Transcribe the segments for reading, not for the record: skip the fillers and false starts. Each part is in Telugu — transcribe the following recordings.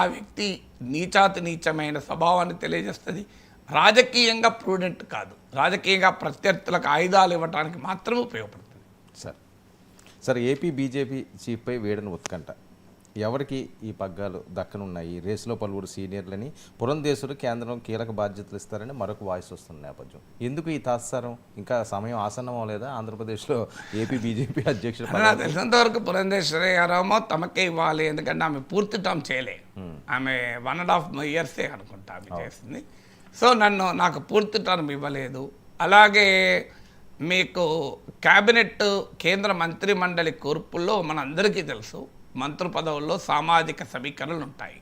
ఆ వ్యక్తి నీచాతి నీచమైన స్వభావాన్ని తెలియజేస్తుంది. రాజకీయంగా ప్రూడెంట్ కాదు, రాజకీయంగా ప్రత్యర్థులకు ఆయుధాలు ఇవ్వడానికి మాత్రమే ఉపయోగపడుతుంది. సార్ ఏపీ బీజేపీ చీఫ్పై వేడిన ఉత్కంఠ, ఎవరికి ఈ పగ్గాలు దక్కనున్నాయి? రేసులో పలువురు సీనియర్లని పురంధేశ్వరు కేంద్రం కీలక బాధ్యతలు ఇస్తారని మరొక వాయిస్ వస్తున్న నేపథ్యం, ఎందుకు ఈ తాత్సారం? ఇంకా సమయం ఆసన్నం అవ్వలేదా ఆంధ్రప్రదేశ్లో ఏపీ బీజేపీ అధ్యక్షుడు? తెలిసినంత వరకు పురంధేశ్వరి గారేమో తమకే ఇవ్వాలి, ఎందుకంటే ఆమె పూర్తి టర్మ్ చేయలే, ఆమె 1.5 years అనుకుంటా ఆమె చేసింది. సో నాకు పూర్తి టర్మ్ ఇవ్వలేదు. అలాగే మీకు క్యాబినెట్ కేంద్ర మంత్రి మండలి కూర్పుల్లో మనందరికీ తెలుసు, మంత్రి పదవుల్లో సామాజిక సమీకరణలు ఉంటాయి.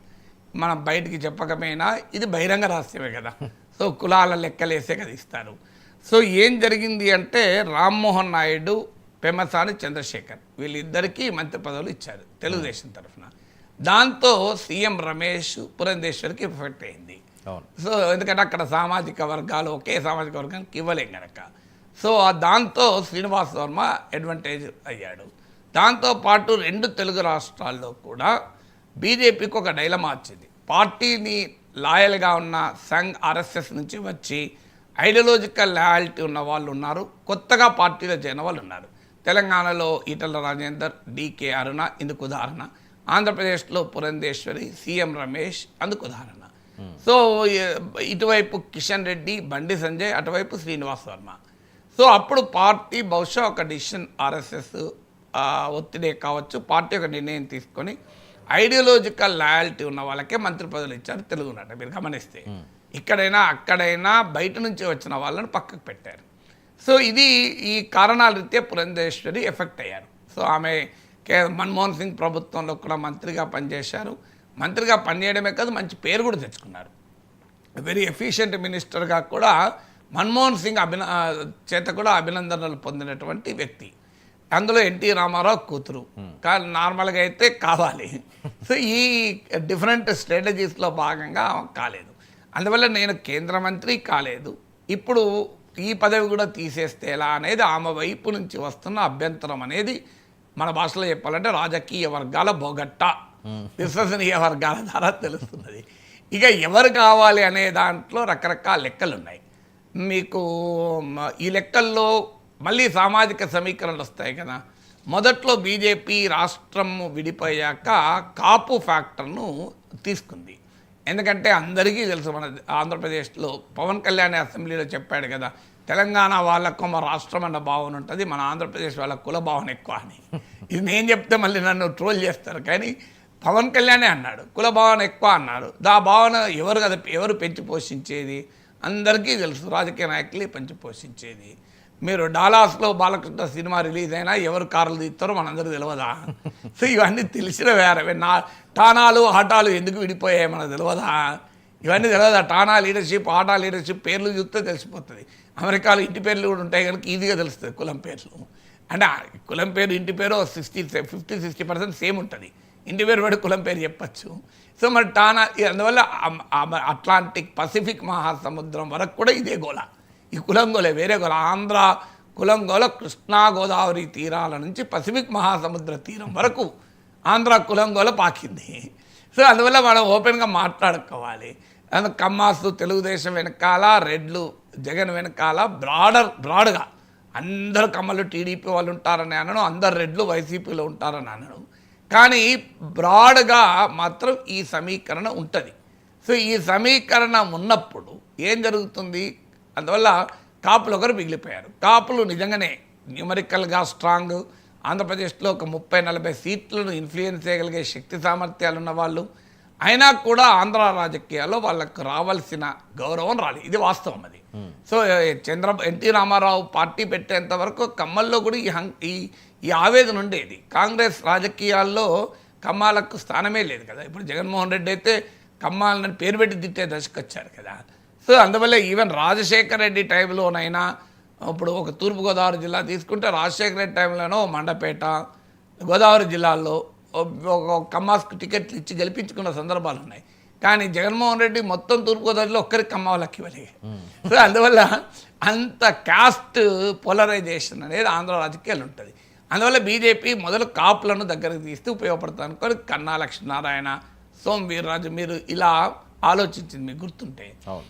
మనం బయటికి చెప్పకపోయినా ఇది బహిరంగ రహస్యమే కదా. సో కులాల లెక్కలేసే కదా ఇస్తారు. సో ఏం జరిగింది అంటే రామ్మోహన్ నాయుడు, పెమ్మసాని చంద్రశేఖర్ వీళ్ళిద్దరికీ మంత్రి పదవులు ఇచ్చారు తెలుగుదేశం తరఫున. దాంతో సీఎం రమేష్ పురంధేశ్వరికి ఎఫెక్ట్ అయింది. సో ఎందుకంటే అక్కడ సామాజిక వర్గాలు ఒకే సామాజిక వర్గానికి ఇవ్వలేం కనుక. సో దాంతో శ్రీనివాస్ వర్మ అడ్వాంటేజ్ అయ్యాడు. దాంతోపాటు 2 తెలుగు రాష్ట్రాల్లో కూడా బీజేపీకి ఒక డైలమా వచ్చింది. పార్టీని లాయల్గా ఉన్న సంఘ్ ఆర్ఎస్ఎస్ నుంచి వచ్చి ఐడియాలజికల్ లాయల్టీ ఉన్న వాళ్ళు ఉన్నారు, కొత్తగా పార్టీలో చేరిన వాళ్ళు ఉన్నారు. తెలంగాణలో ఈటల రాజేందర్, డీకే అరుణ ఇందుకు ఉదాహరణ, ఆంధ్రప్రదేశ్లో పురంధేశ్వరి, సీఎం రమేష్ అందుకు ఉదాహరణ. సో ఇటువైపు కిషన్ రెడ్డి, బండి సంజయ్, అటువైపు శ్రీనివాస్ వర్మ. సో అప్పుడు పార్టీ బహుశా ఒక డిసిషన్, ఆర్ఎస్ఎస్ ఒత్తిడే కావచ్చు, పార్టీ ఒక నిర్ణయం తీసుకొని ఐడియాలజికల్ లాయల్టీ ఉన్న వాళ్ళకే మంత్రి పదవులు ఇచ్చారు తెలుగునాట. మీరు గమనిస్తే ఇక్కడైనా అక్కడైనా బయట నుంచి వచ్చిన వాళ్ళని పక్కకు పెట్టారు. సో ఇది ఈ కారణాల రీత్యా పురంధేశ్వరి ఎఫెక్ట్ అయ్యారు. సో ఆమె మన్మోహన్ సింగ్ ప్రభుత్వంలో కూడా మంత్రిగా పనిచేశారు. మంత్రిగా పనిచేయడమే కాదు, మంచి పేరు కూడా తెచ్చుకున్నారు. వెరీ ఎఫిషియెంట్ మినిస్టర్గా కూడా మన్మోహన్ సింగ్ చేత కూడా అభినందనలు పొందినటువంటి వ్యక్తి. అందులో ఎన్టీ రామారావు కూతురు, కానీ నార్మల్గా అయితే కావాలి. సో ఈ డిఫరెంట్ స్ట్రాటజీస్లో భాగంగా కాలేదు. అందువల్ల నేను కేంద్ర మంత్రి కాలేదు, ఇప్పుడు ఈ పదవి కూడా తీసేస్తే ఎలా అనేది ఆమె వైపు నుంచి వస్తున్న అభ్యంతరం అనేది మన భాషలో చెప్పాలంటే రాజకీయ వర్గాల బొగట్ట, విశ్వసనీయ వర్గాల ద్వారా తెలుస్తున్నది. ఇక ఎవరు కావాలి అనే దాంట్లో రకరకాల లెక్కలు ఉన్నాయి. మీకు ఈ లెక్కల్లో మళ్ళీ సామాజిక సమీకరణలు వస్తాయి కదా. మొదట్లో బీజేపీ రాష్ట్రం విడిపోయాక కాపు ఫ్యాక్టర్ను తీసుకుంది. ఎందుకంటే అందరికీ తెలుసు, మన ఆంధ్రప్రదేశ్లో పవన్ కళ్యాణ్ అసెంబ్లీలో చెప్పాడు కదా, తెలంగాణ వాళ్ళకు మా రాష్ట్రం అన్న భావన ఉంటుంది, మన ఆంధ్రప్రదేశ్ వాళ్ళ కుల భావన ఎక్కువ అని. ఇది నేను చెప్తే మళ్ళీ నన్ను ట్రోల్ చేస్తారు, కానీ పవన్ కళ్యాణే అన్నాడు, కుల భావన ఎక్కువ అన్నాడు. ఆ భావన ఎవరు పెంచి పోషించేది అందరికీ తెలుసు, రాజకీయ నాయకులే పెంచి పోషించేది. మీరు డాలాస్లో బాలకృష్ణ సినిమా రిలీజ్ అయినా ఎవరు కార్లు తీస్తారో మనందరూ తెలియదా? సో ఇవన్నీ తెలిసిన వేరే టానాలు ఆటాలు ఎందుకు విడిపోయాయి మనకు తెలియదా? ఇవన్నీ తెలియదా? టానా లీడర్షిప్, ఆటా లీడర్షిప్ పేర్లు చూస్తే తెలిసిపోతుంది. అమెరికాలో ఇంటి పేర్లు కూడా ఉంటాయి కనుక ఈజీగా తెలుస్తుంది కులం పేర్లు. అంటే కులం పేరు ఇంటి పేరు 50-60% సేమ్ ఉంటుంది. ఇంటి పేరు పడి కులం పేరు చెప్పచ్చు. సో మరి టానా, అందువల్ల అట్లాంటిక్ పసిఫిక్ మహాసముద్రం వరకు కూడా ఇదే గోళ. ఈ కులం గోలే, వేరే గోళ. ఆంధ్ర కులం గోళ కృష్ణా గోదావరి తీరాల నుంచి పసిఫిక్ మహాసముద్ర తీరం వరకు ఆంధ్ర కులం గోళ పాకింది. సో అందువల్ల మనం ఓపెన్గా మాట్లాడుకోవాలి. కమ్మాసు తెలుగుదేశం వెనకాల, రెడ్లు జగన్ వెనకాల, బ్రాడ్గా అందరు కమ్మలు టీడీపీ వాళ్ళు ఉంటారని అనడం, అందరు రెడ్లు వైసీపీలో ఉంటారని అనడం, కానీ బ్రాడ్గా మాత్రం ఈ సమీకరణ ఉంటుంది. సో ఈ సమీకరణ ఉన్నప్పుడు ఏం జరుగుతుంది? అందువల్ల కాపులు ఒకరు మిగిలిపోయారు. కాపులు నిజంగానే న్యూమరికల్గా స్ట్రాంగ్, ఆంధ్రప్రదేశ్లో ఒక 30-40 సీట్లను ఇన్ఫ్లుయెన్స్ చేయగలిగే శక్తి సామర్థ్యాలు ఉన్న వాళ్ళు, అయినా కూడా ఆంధ్ర రాజకీయాల్లో వాళ్ళకు రావాల్సిన గౌరవం రాలేదు. ఇది వాస్తవం. అది సో ఎన్టీ రామారావు పార్టీ పెట్టేంత వరకు కమ్మల్లో కూడా ఈ ఆవేదన ఉండేది. కాంగ్రెస్ రాజకీయాల్లో కమ్మాలకు స్థానమే లేదు కదా. ఇప్పుడు జగన్మోహన్ రెడ్డి అయితే కమ్మాలని పేరు పెట్టి తిట్టే దశకు వచ్చారు కదా. సో అందువల్ల ఈవెన్ రాజశేఖర రెడ్డి టైంలోనైనా, ఇప్పుడు ఒక తూర్పుగోదావరి జిల్లా తీసుకుంటే రాజశేఖర రెడ్డి టైంలోనో మండపేట, గోదావరి జిల్లాల్లో ఒక కమ్మాస్కు టికెట్లు ఇచ్చి గెలిపించుకున్న సందర్భాలు ఉన్నాయి. కానీ జగన్మోహన్ రెడ్డి మొత్తం తూర్పుగోదావరిలో ఒక్కరికి కమ్మ వాళ్ళకి ఇవ్వలేదు. సో అందువల్ల అంత కాస్ట్ పోలరైజేషన్ అనేది ఆంధ్ర రాజకీయాలు ఉంటుంది. అందువల్ల బీజేపీ మొదలు కాపులను దగ్గరికి తీస్తే ఉపయోగపడుతుంది అనుకొని కన్నా లక్ష్మీనారాయణ, సోమ్ వీర్రాజు మీరు ఇలా ఆలోచించింది మీకు గుర్తుంటే. అవును.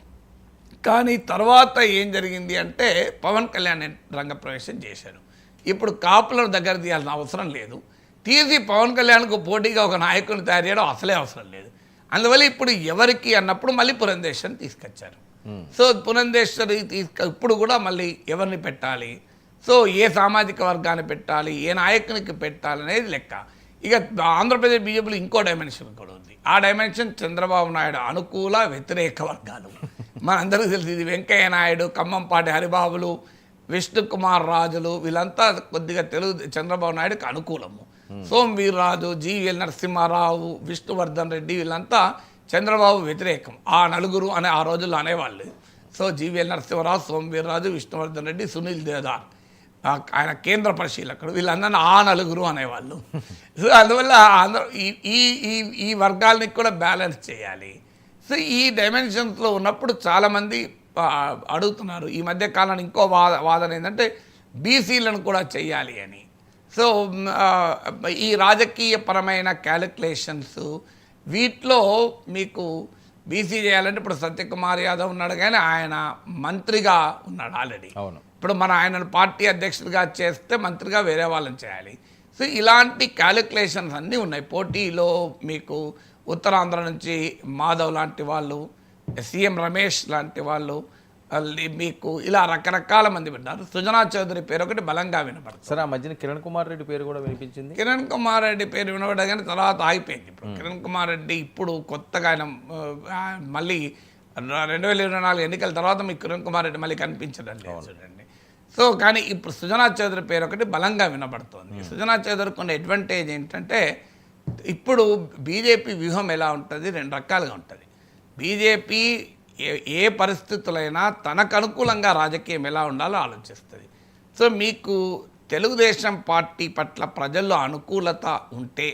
కానీ తర్వాత ఏం జరిగింది అంటే పవన్ కళ్యాణ్ రంగప్రవేశం చేశారు. ఇప్పుడు కాపులను దగ్గర తీయాల్సిన అవసరం లేదు. తీసి పవన్ కళ్యాణ్కు పోటీగా ఒక నాయకుని తయారు చేయడం అసలే అవసరం లేదు. అందువల్ల ఇప్పుడు ఎవరికి అన్నప్పుడు మళ్ళీ పురంధేశ్వరిని తీసుకొచ్చారు. సో పురంధేశ్వరి ఇప్పుడు కూడా మళ్ళీ ఎవరిని పెట్టాలి, సో ఏ సామాజిక వర్గాన్ని పెట్టాలి, ఏ నాయకునికి పెట్టాలి అనేది లెక్క. ఇక ఆంధ్రప్రదేశ్ బీజేపీలో ఇంకో డైమెన్షన్ కూడా ఉంది. ఆ డైమెన్షన్ చంద్రబాబు నాయుడు అనుకూల వ్యతిరేక వర్గాలు. మనందరికీ తెలిసి ఇది వెంకయ్య నాయుడు, ఖమ్మంపాటి హరిబాబులు, విష్ణుకుమార్ రాజులు, వీళ్ళంతా కొద్దిగా చంద్రబాబు నాయుడుకి అనుకూలము. సోమ్ వీర్రాజు, జీవీఎల్ నరసింహారావు, విష్ణువర్ధన్ రెడ్డి, వీళ్ళంతా చంద్రబాబు వ్యతిరేకం. ఆ నలుగురు అనే ఆ రోజుల్లో అనేవాళ్ళు. సో జీవీఎల్ నరసింహారావు, సోమ్ వీర్రాజు, విష్ణువర్ధన్ రెడ్డి, సునీల్ దేవదార్ ఆయన కేంద్ర పరిశీలకుడు, వీళ్ళందరినీ ఆ నలుగురు అనేవాళ్ళు. సో అందువల్ల ఈ వర్గాలని కూడా బ్యాలెన్స్ చేయాలి. సో ఈ డైమెన్షన్స్లో ఉన్నప్పుడు చాలామంది అడుగుతున్నారు. ఈ మధ్య కాలంలో ఇంకో వాదన ఏంటంటే బీసీలను కూడా చెయ్యాలి అని. సో ఈ రాజకీయపరమైన క్యాలిక్యులేషన్స్ వీటిలో మీకు బీసీ చేయాలంటే ఇప్పుడు సత్యకుమార్ యాదవ్ ఉన్నాడు, కానీ ఆయన మంత్రిగా ఉన్నాడు ఆల్రెడీ. అవును. ఇప్పుడు మన ఆయన పార్టీ అధ్యక్షుడిగా చేస్తే మంత్రిగా వేరే వాళ్ళని చేయాలి. సో ఇలాంటి క్యాలిక్యులేషన్స్ అన్నీ ఉన్నాయి. పోటీలో మీకు ఉత్తరాంధ్ర నుంచి మాధవ్ లాంటి వాళ్ళు, సీఎం రమేష్ లాంటి వాళ్ళు, మీకు ఇలా రకరకాల మంది విన్నారు. సుజనా చౌదరి పేరు ఒకటి బలంగా వినపడుతుంది. సరే, ఆ మధ్యన కిరణ్ కుమార్ రెడ్డి పేరు కూడా వినిపించింది. కిరణ్ కుమార్ రెడ్డి పేరు వినపడగానే తర్వాత ఆగిపోయింది. ఇప్పుడు కిరణ్ కుమార్ రెడ్డి ఇప్పుడు కొత్తగా ఆయన మళ్ళీ 2024 ఎన్నికల తర్వాత మీకు కిరణ్ కుమార్ రెడ్డి మళ్ళీ కనిపించడం లేదు చూడండి. సో కానీ ఇప్పుడు సుజనా చౌదరి పేరు ఒకటి బలంగా వినపడుతుంది. సుజనా చౌదరి కొన్ని అడ్వాంటేజ్ ఏంటంటే ఇప్పుడు బీజేపీ వ్యూహం ఎలా ఉంటుంది, 2 రకాలుగా ఉంటుంది. బీజేపీ ఏ పరిస్థితులైనా తనకు అనుకూలంగా రాజకీయం ఎలా ఉండాలో ఆలోచిస్తుంది. సో మీకు తెలుగుదేశం పార్టీ పట్ల ప్రజల్లో అనుకూలత ఉంటే,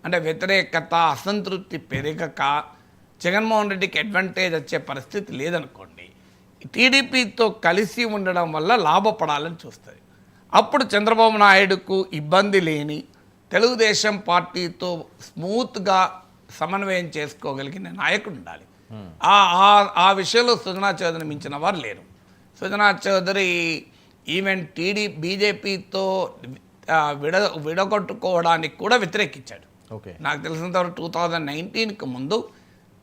అంటే వ్యతిరేకత, అసంతృప్తి పెరగక జగన్మోహన్ రెడ్డికి అడ్వాంటేజ్ వచ్చే పరిస్థితి లేదనుకోండి, టీడీపీతో కలిసి ఉండడం వల్ల లాభపడాలని చూస్తుంది. అప్పుడు చంద్రబాబు నాయుడుకు ఇబ్బంది లేని తెలుగుదేశం పార్టీతో స్మూత్గా సమన్వయం చేసుకోగలిగిన నాయకుడు ఉండాలి. ఆ విషయంలో సుజనా చౌదరిని మించిన వారు లేరు. సుజనా చౌదరి ఈవెన్ బీజేపీతో విడగొట్టుకోవడానికి కూడా వ్యతిరేకించాడు. నాకు తెలిసినంతవరకు 2019కి ముందు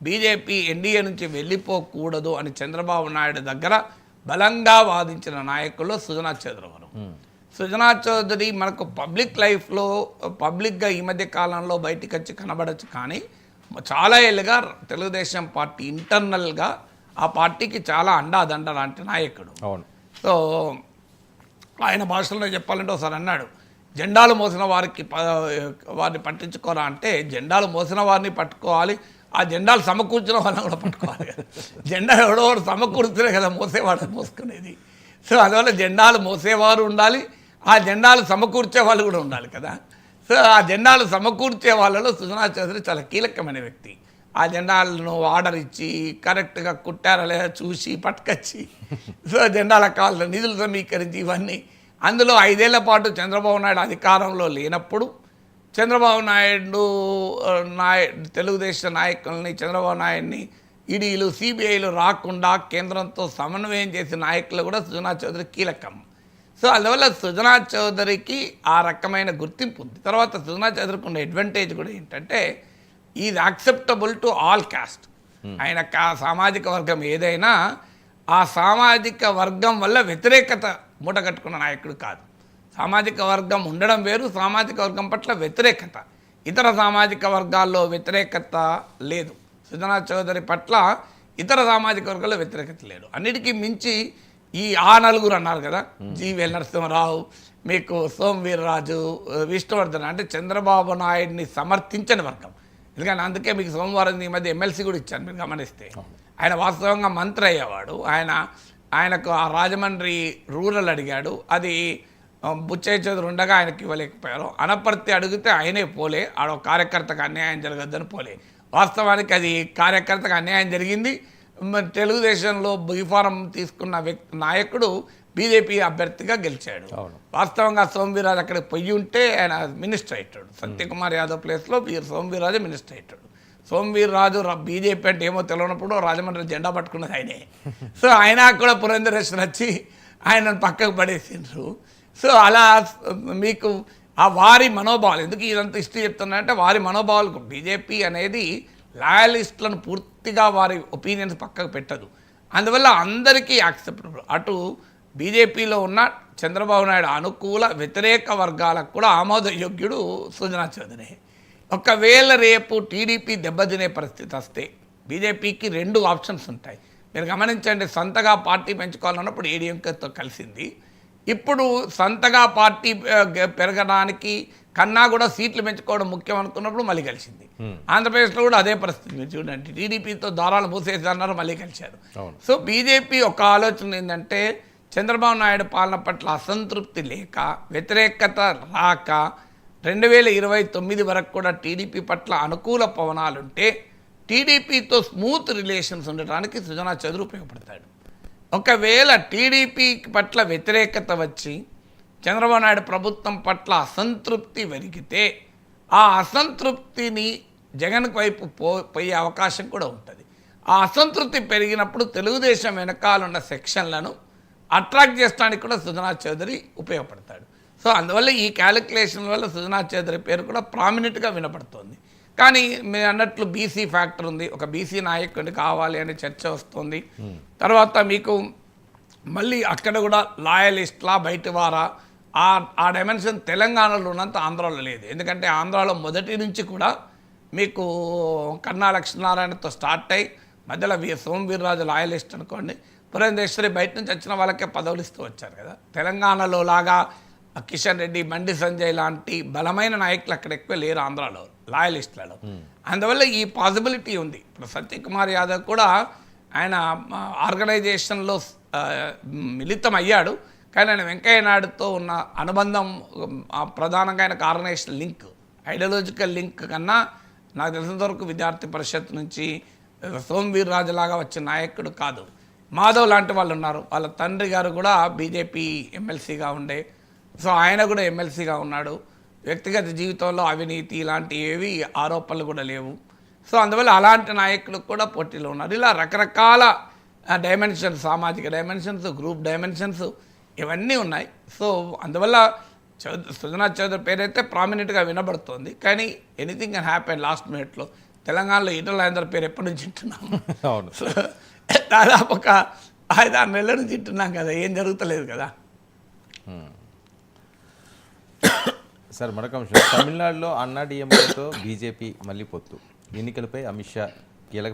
బీజేపీ ఎన్డీఏ నుంచి వెళ్ళిపోకూడదు అని చంద్రబాబు నాయుడు దగ్గర బలంగా వాదించిన నాయకుల్లో సుజనా చౌదరి వారు. సుజనా చౌదరి మనకు పబ్లిక్ లైఫ్లో పబ్లిక్గా ఈ మధ్య కాలంలో బయటికి వచ్చి కనబడచ్చు, కానీ చాలా ఏళ్ళుగా తెలుగుదేశం పార్టీ ఇంటర్నల్గా ఆ పార్టీకి చాలా అండాదండ లాంటి నాయకుడు. అవును. సో ఆయన భాషలో చెప్పాలంటే ఒకసారి అన్నాడు, జెండాలు మోసిన వారిని పట్టించుకోరా అంటే, జెండాలు మోసిన వారిని పట్టుకోవాలి, ఆ జెండాలు సమకూర్చిన వాళ్ళని కూడా పట్టుకోవాలి కదా. జెండా ఎవడో సమకూర్చునే కదా మోసేవాడు మోసుకునేది. సో అందువల్ల జెండాలు మోసేవారు ఉండాలి, ఆ జెండాలు సమకూర్చే వాళ్ళు కూడా ఉండాలి కదా. సో ఆ జెండాలు సమకూర్చే వాళ్ళలో సుజనా చౌదరి చాలా కీలకమైన వ్యక్తి. ఆ జెండాలను ఆర్డర్ ఇచ్చి కరెక్ట్గా కుట్టారా లేదా చూసి పట్టుకొచ్చి, సో జెండాల కావాల్సిన నిధులు సమీకరించి ఇవన్నీ. అందులో 5 ఏళ్ల పాటు చంద్రబాబు నాయుడు అధికారంలో లేనప్పుడు చంద్రబాబు నాయుడు తెలుగుదేశం నాయకుల్ని, చంద్రబాబు నాయుడిని ఈడీలు, సిబిఐలు రాకుండా కేంద్రంతో సమన్వయం చేసిన నాయకులు కూడా సుజనా చౌదరి కీలకం. సో అందువల్ల సుజనా చౌదరికి ఆ రకమైన గుర్తింపు ఉంది. తర్వాత సుజనా చౌదరికి ఉన్న అడ్వాంటేజ్ కూడా ఏంటంటే is acceptable to all cost. ఆయన సామాజిక వర్గం ఏదైనా ఆ సామాజిక వర్గం వల్ల వ్యతిరేకత మూటగట్టుకున్న నాయకుడు కాదు. సామాజిక వర్గం ఉండడం వేరు, సామాజిక వర్గం పట్ల వ్యతిరేకత. ఇతర సామాజిక వర్గాల్లో వ్యతిరేకత లేదు. సుజనా చౌదరి పట్ల ఇతర సామాజిక వర్గాల్లో వ్యతిరేకత లేదు. అన్నిటికీ మించి ఆ నలుగురు అన్నారు కదా, జీవీఎల్ నరసింహారావు, మీకు సోమ్ వీర్రాజు, విష్ణువర్ధన్, అంటే చంద్రబాబు నాయుడిని సమర్థించని వర్గం. ఎందుకంటే అందుకే మీకు సోమవారం ఈ మధ్య ఎమ్మెల్సీ కూడా ఇచ్చాను, మీరు గమనిస్తే. ఆయన వాస్తవంగా మంత్రి అయ్యేవాడు. ఆయనకు ఆ రాజమండ్రి రూరల్ అడిగాడు, అది బుచ్చయ్య చౌదరి ఉండగా ఆయనకి ఇవ్వలేకపోయారు. అనపర్తి అడిగితే ఆయనే పోలే, ఆడ కార్యకర్తకు అన్యాయం జరగద్దని పోలే. వాస్తవానికి అది కార్యకర్తకు అన్యాయం జరిగింది. తెలుగుదేశంలో బీఫారం తీసుకున్న నాయకుడు బీజేపీ అభ్యర్థిగా గెలిచాడు. వాస్తవంగా సోమవీరాజు అక్కడికి పొయ్యి ఉంటే ఆయన మినిస్టర్ అయ్యాడు. సత్యకుమార్ యాదవ్ ప్లేస్లో సోమవీరాజు మినిస్టర్ అయ్యాడు. సోమవీర్ రాజు బీజేపీ అంటే ఏమో తెలియనప్పుడు రాజమండ్రి జెండా పట్టుకున్నది ఆయనే. సో ఆయన కూడా పురంధరేశ్వర్ వచ్చి ఆయనను పక్కకు పడేసిండ్రు. సో అలా మీకు ఆ వారి మనోభావాలు, ఎందుకు ఇదంతా హిస్టరీ చెప్తున్నారంటే వారి మనోభావాలకు బీజేపీ అనేది లాయలిస్టులను పూర్తిగా వారి ఒపీనియన్స్ పక్కకు పెట్టదు. అందువల్ల అందరికీ యాక్సెప్టబుల్. అటు బీజేపీలో ఉన్న చంద్రబాబు నాయుడు అనుకూల వ్యతిరేక వర్గాలకు కూడా ఆమోదయోగ్యుడు సుజనా చౌదరి. ఒకవేళ రేపు టీడీపీ దెబ్బతినే పరిస్థితి వస్తే బీజేపీకి 2 ఆప్షన్స్ ఉంటాయి. మీరు గమనించండి, సొంతగా పార్టీ పెంచుకోవాలన్నప్పుడు ఏడీఎంకేతో కలిసింది. ఇప్పుడు సొంతగా పార్టీ పెరగడానికి కన్నా కూడా సీట్లు పెంచుకోవడం ముఖ్యం అనుకున్నప్పుడు మళ్ళీ కలిసింది. ఆంధ్రప్రదేశ్లో కూడా అదే పరిస్థితి. మీరు చూడండి, టీడీపీతో దారాలు మూసేసి అన్నారు, మళ్ళీ కలిశారు. సో బీజేపీ ఒక ఆలోచన ఏంటంటే చంద్రబాబు నాయుడు పాలన పట్ల అసంతృప్తి లేక, వ్యతిరేకత రాక 2029 వరకు కూడా టీడీపీ పట్ల అనుకూల పవనాలుంటే టీడీపీతో స్మూత్ రిలేషన్స్ ఉండటానికి సుజనా చౌదరి ఉపయోగపడతాడు. ఒకవేళ టీడీపీ పట్ల వ్యతిరేకత వచ్చి చంద్రబాబు నాయుడు ప్రభుత్వం పట్ల అసంతృప్తి వెలిగితే ఆ అసంతృప్తిని జగన్ వైపు పోయే అవకాశం కూడా ఉంటుంది. ఆ అసంతృప్తి పెరిగినప్పుడు తెలుగుదేశం వెనకాలన్న సెక్షన్లను అట్రాక్ట్ చేయడానికి కూడా సుజనా చౌదరి ఉపయోగపడతాడు. సో అందువల్ల ఈ క్యాలిక్యులేషన్ వల్ల సుజనా చౌదరి పేరు కూడా ప్రామినెంట్గా వినపడుతోంది. కానీ మీరు అన్నట్లు బీసీ ఫ్యాక్టర్ ఉంది, ఒక బీసీ నాయకుడిని కావాలి అనే చర్చ వస్తుంది. తర్వాత మీకు మళ్ళీ అక్కడ కూడా లాయలిస్ట్లా బయట వారా ఆ డైమెన్షన్ తెలంగాణలో ఉన్నంత ఆంధ్రాలో లేదు. ఎందుకంటే ఆంధ్రాలో మొదటి నుంచి కూడా మీకు కన్నా లక్ష్మీనారాయణతో స్టార్ట్ అయ్యి మధ్యలో సోమవీర్రాజు లాయలిస్ట్ అనుకోండి, పురంధేశ్వరి బయట నుంచి వచ్చిన వాళ్ళకే పదవులు ఇస్తూ వచ్చారు కదా. తెలంగాణలో లాగా కిషన్ రెడ్డి, బండి సంజయ్ లాంటి బలమైన నాయకులు అక్కడ ఎక్కువ లేరు ఆంధ్రాలో లాయలిస్టులలో. అందువల్ల ఈ పాసిబిలిటీ ఉంది. ఇప్పుడు సత్యకుమార్ యాదవ్ కూడా ఆయన ఆర్గనైజేషన్లో మిళితం అయ్యాడు, కానీ ఆయన వెంకయ్య నాయుడుతో ఉన్న అనుబంధం ప్రధానంగా ఆయనకు ఆర్గనైజేషన్ లింక్, ఐడియాలజికల్ లింక్ కన్నా నాకు తెలిసినంత వరకు విద్యార్థి పరిషత్ నుంచి సోమవీర్ రాజు లాగా వచ్చిన నాయకుడు కాదు. మాధవ్ లాంటి వాళ్ళు ఉన్నారు, వాళ్ళ తండ్రి గారు కూడా బీజేపీ ఎమ్మెల్సీగా ఉండే, సో ఆయన కూడా ఎమ్మెల్సీగా ఉన్నాడు. వ్యక్తిగత జీవితంలో అవినీతి ఇలాంటి ఏవి ఆరోపణలు కూడా లేవు. సో అందువల్ల అలాంటి నాయకులు కూడా పోటీలో ఉన్నారు. ఇలా రకరకాల డైమెన్షన్స్, సామాజిక డైమెన్షన్స్, గ్రూప్ డైమెన్షన్స్ ఇవన్నీ ఉన్నాయి. సో అందువల్ల సుజనా చౌదరి పేరైతే ప్రామినెంట్గా వినబడుతోంది. కానీ ఎనీథింగ్ కెన్ హ్యాపెన్ లాస్ట్ మినిట్లో. తెలంగాణలో ఈటల రాజేందర్ పేరు ఎప్పటి నుంచి వింటున్నాము? సో దాదాపు ఒక 5-6 నెలల నుంచి వింటున్నాం కదా, ఏం జరుగుతలేదు కదా. సార్ మరొక అంశం, తమిళనాడులో అన్నాడీఎంకేతో బీజేపీ మళ్ళీ పొత్తు, ఎన్నికలపై అమిత్ షా కీలక